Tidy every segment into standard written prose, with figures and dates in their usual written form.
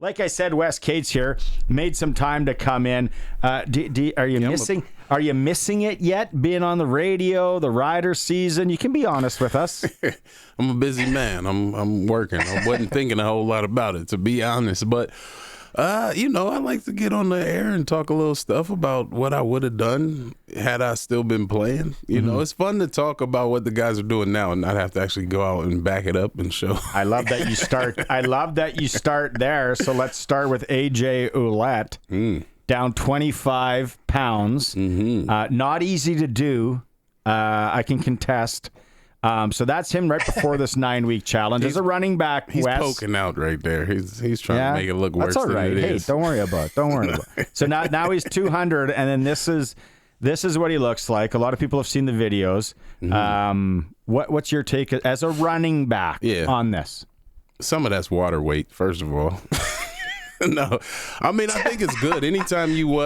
Like I said, Wes Cates here made some time to come in. Are you missing it yet? Being on the radio, the Rider season. You can be honest with us. I'm a busy man. I'm working. I wasn't thinking a whole lot about it, to be honest. But I like to get on the air and talk a little stuff about what I would have done had I still been playing. You know, it's fun to talk about what the guys are doing now and not have to actually go out and back it up and show. I love that you start. I love that you start there. So let's start with AJ Ouellette, down 25 pounds. Not easy to do. I can contest. So that's him right before this 9-week challenge. As a running back, he's Wes, poking out right there. He's trying to make it look worse. That's all right. Than it Hey, is. don't worry about it. So now he's 200, and then this is what he looks like. A lot of people have seen the videos. What's your take as a running back on this? Some of that's water weight, first of all. No, I mean, I think it's good. Anytime you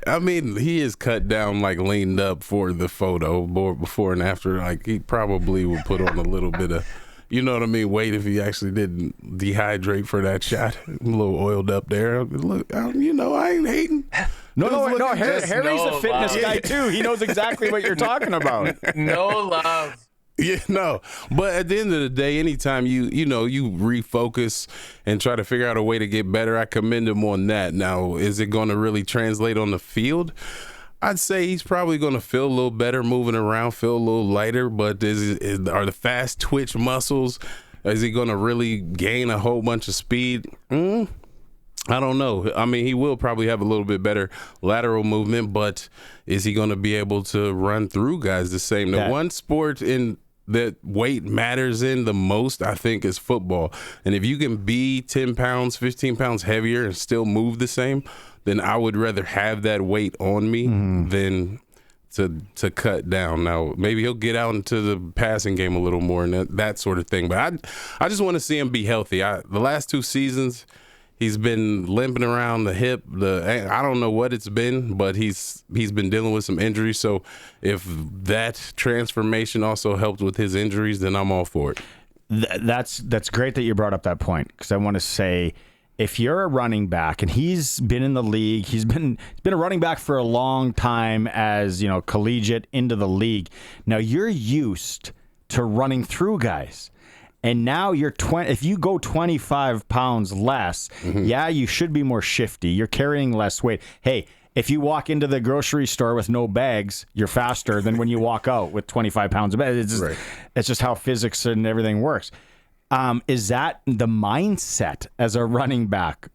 I mean, he is cut down, like leaned up for the photo before and after. Like, he probably would put on a little bit of, you know what I mean, weight if he actually didn't dehydrate for that shot. A little oiled up there. Look, I ain't hating. No. Harry's a fitness guy too. He knows exactly what you're talking about. No love. Yeah, no. But at the end of the day, anytime you refocus and try to figure out a way to get better, I commend him on that. Now, is it going to really translate on the field? I'd say he's probably going to feel a little better moving around, feel a little lighter, but are the fast twitch muscles, is he going to really gain a whole bunch of speed? I don't know. I mean, he will probably have a little bit better lateral movement, but is he going to be able to run through guys the same? The one sport that weight matters in the most, I think, is football. And if you can be 10 pounds, 15 pounds heavier and still move the same, then I would rather have that weight on me than to cut down. Now, maybe he'll get out into the passing game a little more and that sort of thing. But I just want to see him be healthy. The last 2 seasons, he's been limping around the hip. I don't know what it's been, but he's been dealing with some injuries. So if that transformation also helped with his injuries, then I'm all for it. That's great that you brought up that point, because I want to say, if you're a running back and he's been in the league, he's been a running back for a long time as, collegiate into the league. Now you're used to running through guys. And now if you go 25 pounds less, you should be more shifty. You're carrying less weight. Hey, if you walk into the grocery store with no bags, you're faster than when you walk out with 25 pounds of bags. It's just how physics and everything works. Is that the mindset as a running back?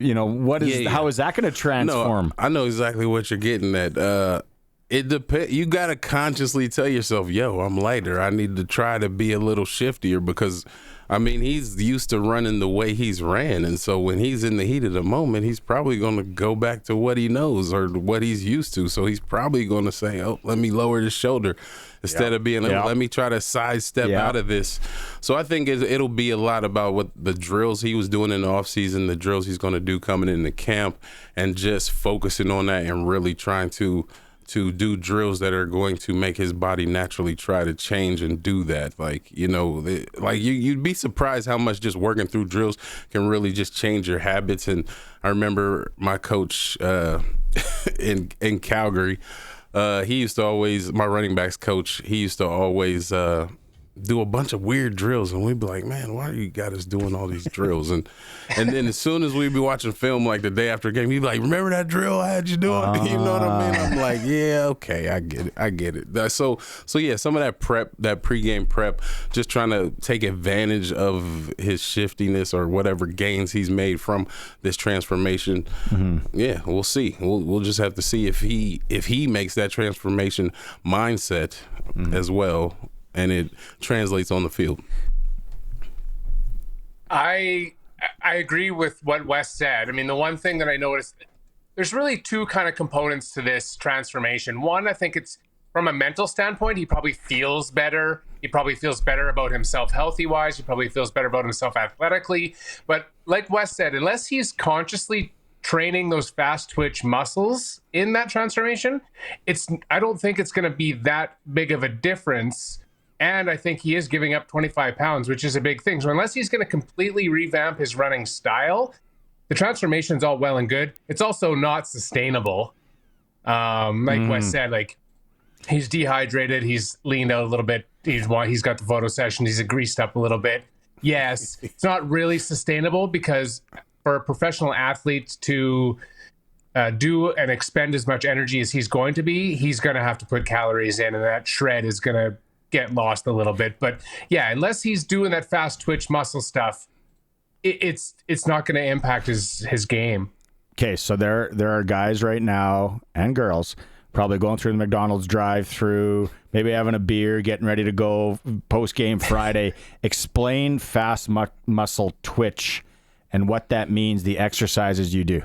How is that going to transform? No, I know exactly what you're getting at. It depends. You got to consciously tell yourself, yo, I'm lighter. I need to try to be a little shiftier because, I mean, he's used to running the way he's ran. And so when he's in the heat of the moment, he's probably going to go back to what he knows or what he's used to. So he's probably going to say, oh, let me lower the shoulder instead of being, let me try to sidestep out of this. So I think it'll be a lot about what the drills he was doing in the offseason, the drills he's going to do coming into camp, and just focusing on that and really trying to do drills that are going to make his body naturally try to change and do that. Like, you'd be surprised how much just working through drills can really just change your habits. And I remember my coach in Calgary, he used to always, my running backs coach, he used to always do a bunch of weird drills, and we'd be like, man, why you got us doing all these drills? And then as soon as we'd be watching film, like the day after a game, he'd be like, remember that drill I had you doing? You know what I mean? I'm like, yeah, okay, I get it. So yeah, some of that prep, that pregame prep, just trying to take advantage of his shiftiness or whatever gains he's made from this transformation. Yeah, we'll see. We'll just have to see if he makes that transformation mindset as well, and it translates on the field. I agree with what Wes said. I mean, the one thing that I noticed, there's really 2 kind of components to this transformation. One, I think it's from a mental standpoint, he probably feels better. He probably feels better about himself healthy-wise. He probably feels better about himself athletically. But like Wes said, unless he's consciously training those fast twitch muscles in that transformation, I don't think it's going to be that big of a difference And I think he is giving up 25 pounds, which is a big thing. So unless he's going to completely revamp his running style, the transformation's all well and good. It's also not sustainable. Like Wes said, like he's dehydrated. He's leaned out a little bit. He's got the photo session. He's greased up a little bit. Yes, it's not really sustainable because for a professional athlete to do and expend as much energy as he's going to be, he's going to have to put calories in, and that shred is going to get lost a little bit. But yeah, unless he's doing that fast twitch muscle stuff, it's not going to impact his game. Okay, so there are guys right now and girls probably going through the McDonald's drive-through, maybe having a beer, getting ready to go post-game Friday. Explain fast muscle twitch and what that means, the exercises you do.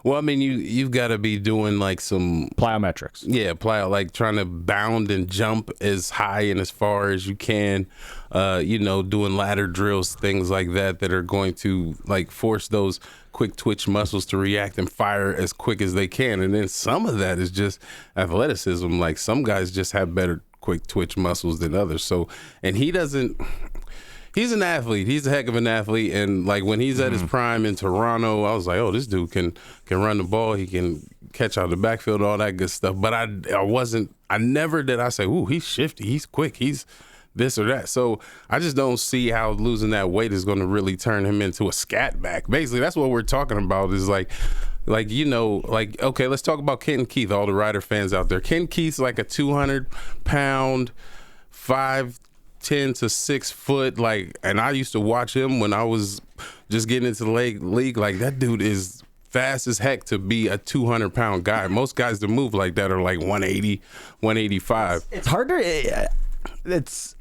Well, I mean, you've got to be doing like some plyometrics. Yeah, like trying to bound and jump as high and as far as you can. Doing ladder drills, things like that are going to like force those quick twitch muscles to react and fire as quick as they can. And then some of that is just athleticism. Like some guys just have better quick twitch muscles than others. So, and he's an athlete. He's a heck of an athlete. And like when he's at his prime in Toronto, I was like, oh, this dude can run the ball. He can catch out the backfield, all that good stuff. But I never did I say, ooh, he's shifty. He's quick. He's this or that. So I just don't see how losing that weight is going to really turn him into a scat back. Basically, that's what we're talking about is okay, let's talk about Kenton Keith, all the Rider fans out there. Kenton Keith's like a 200-pound, 5'10" to 6 foot, and I used to watch him when I was just getting into the league. Like, that dude is fast as heck to be a 200-pound guy. Most guys that move like that are like 180, 185. It's harder.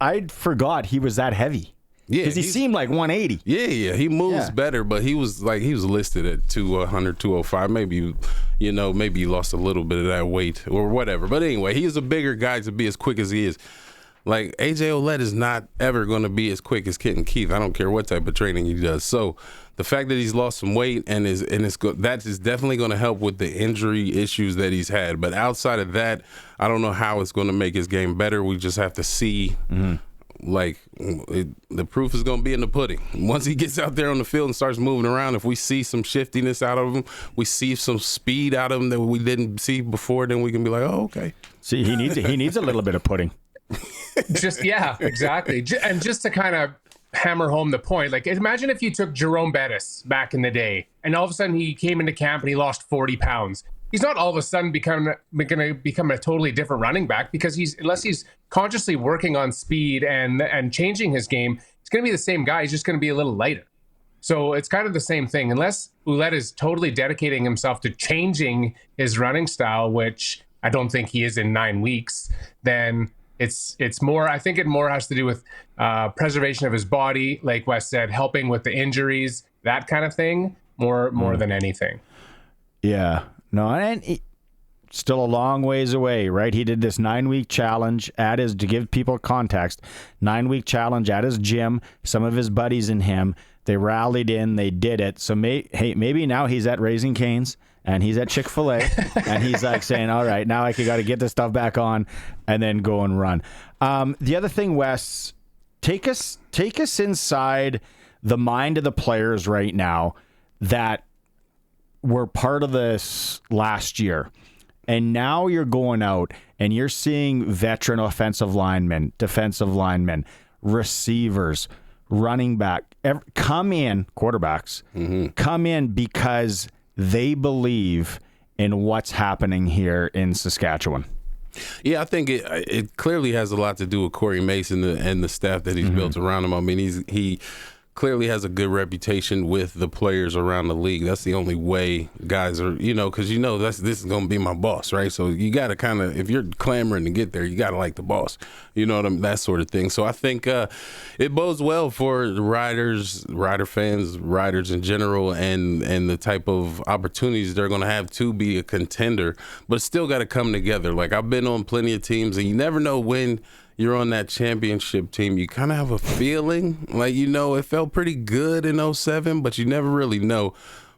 I forgot he was that heavy. Yeah, because he seemed like 180. Yeah, he moves better, but he was listed at 200, 205. Maybe he lost a little bit of that weight or whatever. But anyway, he is a bigger guy to be as quick as he is. Like, AJ Ouellette is not ever going to be as quick as Kenton Keith. I don't care what type of training he does. So the fact that he's lost some weight that is definitely going to help with the injury issues that he's had. But outside of that, I don't know how it's going to make his game better. We just have to see. The proof is going to be in the pudding. Once he gets out there on the field and starts moving around, if we see some shiftiness out of him, we see some speed out of him that we didn't see before, then we can be like, oh, okay. See, he needs a little bit of pudding. Exactly. And just to kind of hammer home the point, like imagine if you took Jerome Bettis back in the day and all of a sudden he came into camp and he lost 40 pounds. He's not all of a sudden going to become a totally different running back because unless he's consciously working on speed and changing his game, he's going to be the same guy. He's just going to be a little lighter. So it's kind of the same thing. Unless Ouellette is totally dedicating himself to changing his running style, which I don't think he is in 9 weeks, then it's more, I think it more has to do with preservation of his body, like Wes said, helping with the injuries, that kind of thing, more than anything. Yeah. No, and still a long ways away, right? He did this 9-week challenge to give people context, 9-week challenge at his gym, some of his buddies and him, they rallied in, they did it. So maybe now he's at Raising Cane's and he's at Chick-fil-A and he's like saying, all right, now I got to get this stuff back on and then go and run. The other thing, Wes, take us inside the mind of the players right now that were part of this last year. And now you're going out and you're seeing veteran offensive linemen, defensive linemen, receivers, running back, come in, quarterbacks, come in because they believe in what's happening here in Saskatchewan. Yeah, I think it clearly has a lot to do with Corey Mason and the staff that he's built around him. I mean, he clearly has a good reputation with the players around the league. That's the only way guys are, because this is going to be my boss, right? So you got to kind of, if you're clamoring to get there, you got to like the boss, that sort of thing. So I think it bodes well for the Rider fans, riders in general, and the type of opportunities they're going to have to be a contender, but it's still got to come together. Like, I've been on plenty of teams, and you never know when you're on that championship team. You kind of have a feeling like, it felt pretty good in 07, but you never really know.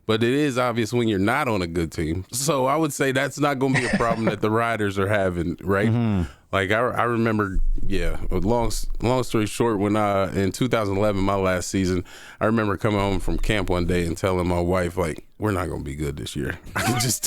But it is obvious when you're not on a good team. So I would say that's not going to be a problem that the Riders are having, right? Mm-hmm. Like I remember, long story short, when in 2011, my last season, I remember coming home from camp one day and telling my wife, like, we're not going to be good this year. I could just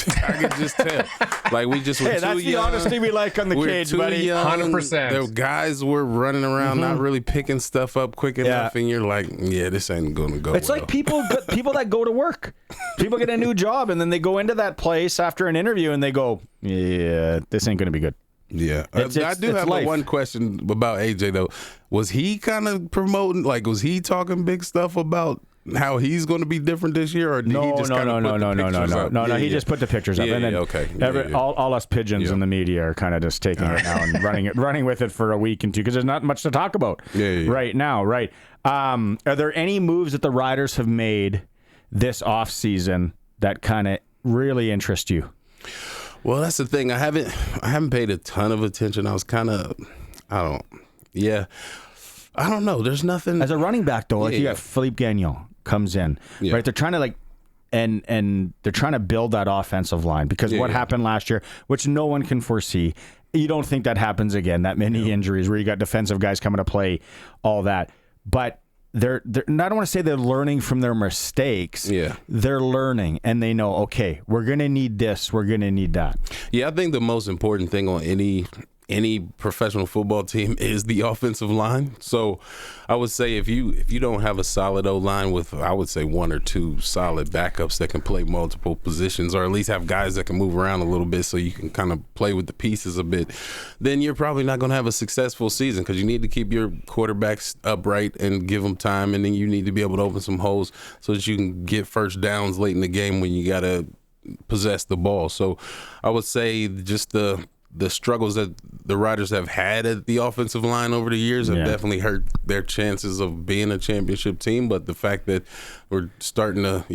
tell. Like, we just were too young. That's the honesty we like on the cage, buddy. 100%. The guys were running around, not really picking stuff up quick enough, and you're like, this ain't going to go It's well. like people that go to work. People get a new job, and then they go into that place after an interview, and they go, this ain't going to be good. Yeah, I do have one question about AJ though. Was he kind of promoting? Like, was he talking big stuff about how he's going to be different this year, or did he just put the pictures up? No. He just put the pictures up, and then all us pigeons in the media are kind of just taking it now and running with it for a week and two because there's not much to talk about right now. Right? Are there any moves that the Riders have made this offseason that kind of really interest you? Well, that's the thing. I haven't paid a ton of attention. I was kind of, I don't know. There's nothing. As a running back, though, you got Philippe Gagnon comes in, right? They're trying to and they're trying to build that offensive line because what happened last year, which no one can foresee. You don't think that happens again, that many injuries where you got defensive guys coming to play, all that. But they're I don't want to say they're learning from their mistakes. Yeah. They're learning and they know, okay, we're going to need this, we're going to need that. Yeah, I think the most important thing on any professional football team is the offensive line. So I would say if you don't have a solid O-line with, I would say, one or two solid backups that can play multiple positions or at least have guys that can move around a little bit so you can kind of play with the pieces a bit, then you're probably not going to have a successful season because you need to keep your quarterbacks upright and give them time, and then you need to be able to open some holes so that you can get first downs late in the game when you got to possess the ball. So I would say just the struggles that the Riders have had at the offensive line over the years have definitely hurt their chances of being a championship team. But the fact that we're starting to,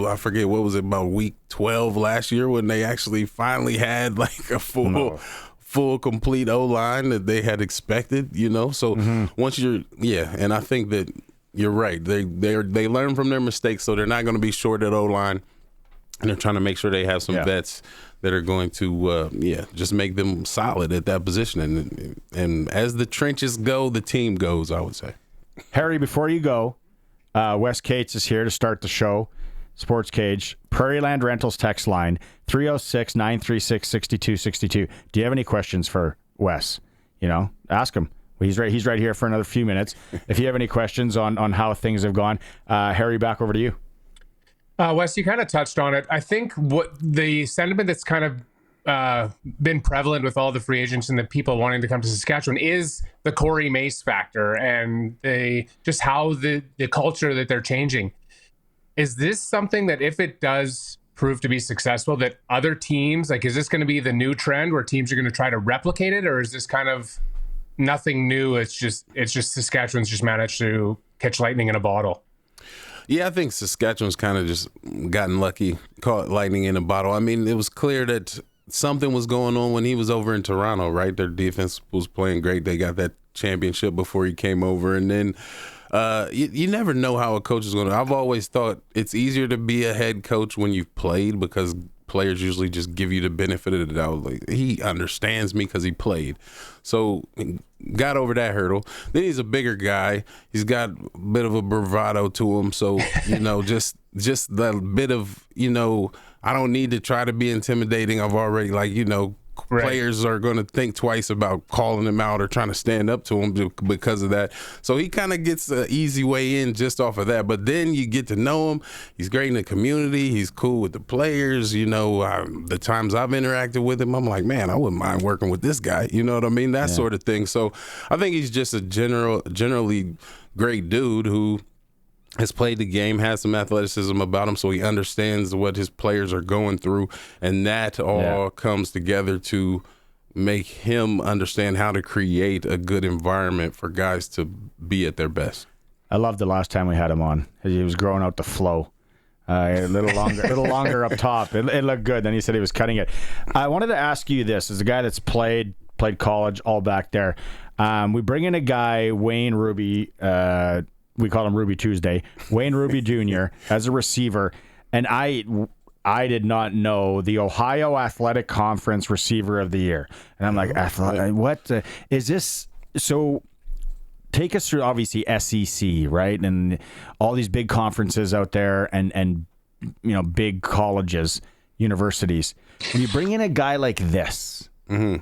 I forget, what was it, about week 12 last year when they actually finally had like a full complete O-line that they had expected, So once and I think that you're right. They learn from their mistakes, so they're not going to be short at O-line. And they're trying to make sure they have some vets that are going to, just make them solid at that position. And as the trenches go, the team goes, I would say. Harry, before you go, Wes Cates is here to start the show. SportsCage, Prairie Land Rentals text line, 306-936-6262. Do you have any questions for Wes? Ask him. He's right here for another few minutes. If you have any questions on how things have gone, Harry, back over to you. Wes, you kind of touched on it. I think what the sentiment that's kind of been prevalent with all the free agents and the people wanting to come to Saskatchewan is the Corey Mace factor and just how the culture that they're changing. Is this something that if it does prove to be successful, that other teams, is this going to be the new trend where teams are going to try to replicate it, or is this kind of nothing new? It's just Saskatchewan's just managed to catch lightning in a bottle. Yeah, I think Saskatchewan's kind of just gotten lucky, caught lightning in a bottle. I mean, it was clear that something was going on when he was over in Toronto, right? Their defense was playing great. They got that championship before he came over. And then you never know how a coach is going to. I've always thought it's easier to be a head coach when you've played because players usually just give you the benefit of the doubt. Like, he understands me because he played. So got over that hurdle. Then he's a bigger guy. He's got a bit of a bravado to him. So, just that bit of, I don't need to try to be intimidating. I've already, players are going to think twice about calling him out or trying to stand up to him because of that. So he kind of gets an easy way in just off of that. But then you get to know him. He's great in the community. He's cool with the players. The times I've interacted with him, I'm like, man, I wouldn't mind working with this guy. You know what I mean? That sort of thing. So I think he's just a generally great dude who has played the game, has some athleticism about him, so he understands what his players are going through, and that all comes together to make him understand how to create a good environment for guys to be at their best. I loved the last time we had him on. He was growing out the flow. A little longer up top. It looked good. Then he said he was cutting it. I wanted to ask you this. As a guy that's played college, all back there, we bring in a guy, Wayne Ruby, we call him Ruby Tuesday, Wayne Ruby Jr. as a receiver. and I did not know the Ohio Athletic Conference Receiver of the Year. And I'm like, what is this? So take us through, obviously, SEC, right? And all these big conferences out there and big colleges, universities. When you bring in a guy like this, are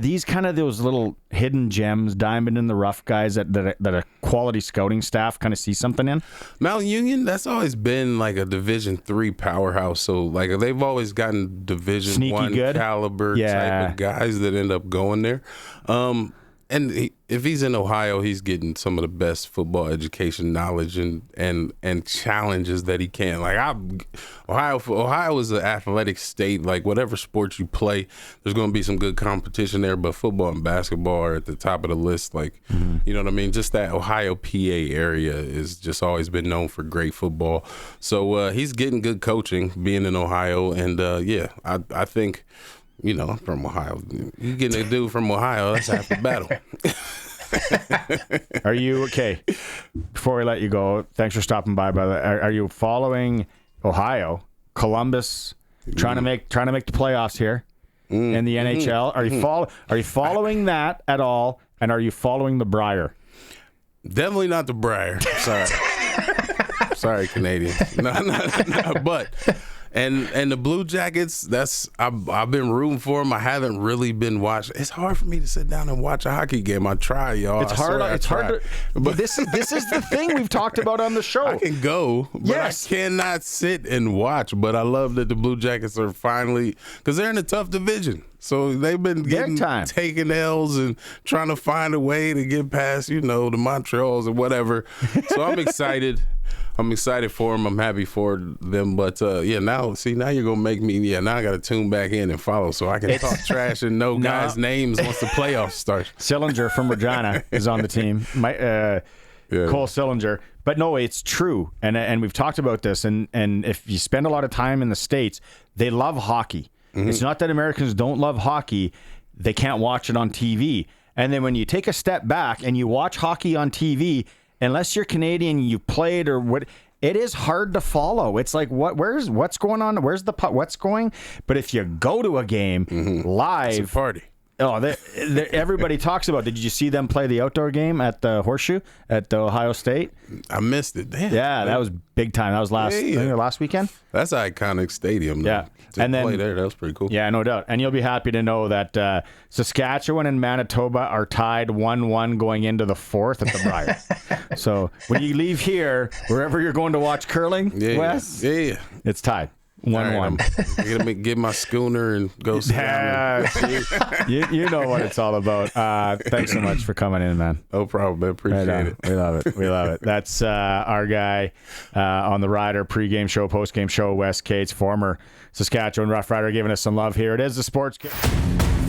these kind of those little hidden gems, diamond in the rough guys that a quality scouting staff kind of see something in? Mount Union, that's always been like a Division III powerhouse. So like they've always gotten Division I caliber type of guys that end up going there. And if he's in Ohio, he's getting some of the best football education knowledge and challenges that he can. Like Ohio is an athletic state. Like whatever sport you play, there's going to be some good competition there. But football and basketball are at the top of the list. Like, you know what I mean? Just that Ohio, PA area is just always been known for great football. So he's getting good coaching being in Ohio. And I think. I'm from Ohio. You getting a dude from Ohio, that's half the battle. Are you okay? Before we let you go, thanks for stopping by. Are you following Ohio, Columbus, trying to make the playoffs here in the NHL? Are you following that at all? And are you following the Briar? Definitely not the Briar. Sorry, Canadians. No, but. And the Blue Jackets, I've been rooting for them. I haven't really been watching. It's hard for me to sit down and watch a hockey game. I try, y'all. It's hard. But this is the thing we've talked about on the show. I can go, but I cannot sit and watch. But I love that the Blue Jackets are finally, because they're in a tough division. So they've been taking L's and trying to find a way to get past, the Montreals or whatever. So I'm excited. I'm excited for them. I'm happy for them. But, now you're going to make me, now I got to tune back in and follow so I can talk trash and know guys' names once the playoffs start. Sillinger from Regina is on the team. Cole Sillinger. But no, it's true. And we've talked about this. And if you spend a lot of time in the States, they love hockey. Mm-hmm. It's not that Americans don't love hockey. They can't watch it on TV. And then when you take a step back and you watch hockey on TV, unless you're Canadian, you played or what, it is hard to follow. It's like, what's going on? Where's the puck? What's going? But if you go to a game live, it's a party. Oh, everybody talks about. Did you see them play the outdoor game at the Horseshoe at the Ohio State? I missed it. Damn. Yeah, that was big time. That was last weekend. That's an iconic stadium. Though. Yeah, and then play there. That was pretty cool. Yeah, no doubt. And you'll be happy to know that Saskatchewan and Manitoba are tied 1-1 going into the fourth at the Briar. So when you leave here, wherever you're going to watch curling, Wes, it's tied. 1-1. I'm going to get my schooner and go sit down. You know what it's all about. Thanks so much for coming in, man. No problem, man. Appreciate it. We love it. We love it. That's our guy on the Rider pregame show, postgame show, Wes Cates, former Saskatchewan Roughrider, giving us some love here. It is the SportsCage.